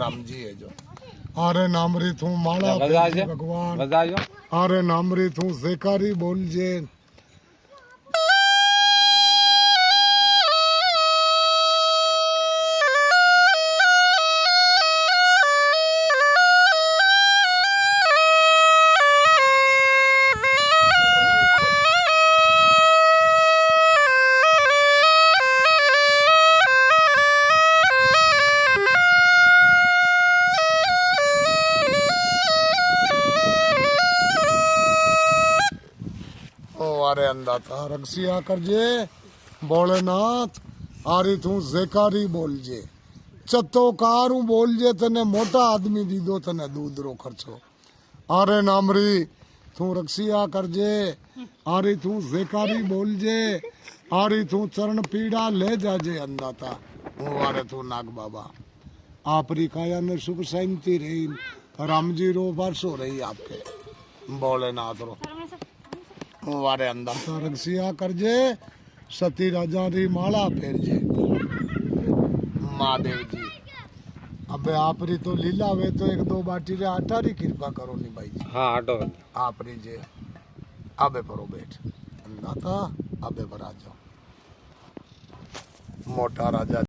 राम जी है जो अरे नामरी तू माला फेरजे भगवान अरे नामरी तू जेकारी बोलजे अरे अंदाता रक्षिया करजे भोलेनाथ आरी तू जेकारी बोलजे चत्तो कारू बोलजे तने मोटा आदमी दीदो तने दूध रो खर्चो अरे नामरी तू रक्षिया करजे आरी तू जेकारी बोलजे आरी तू चरण पीड़ा ले जाजे अंदाता वारे तू नाग बाबा आपरी काया ने सुख शांति रही राम जी रो वर्षो रही आपके भोलेनाथ रो वारे अंदाता रक्षिया करजे सती राजा री माला फेरजे महादेव जी अबे आपरी तो लीला वे तो एक दो बाटी रे आटा री कृपा करो नी भाई जी हाँ आटो आपरी जे अबे परो बैठ अंदाता अबे पर आ जाओ मोटा राजा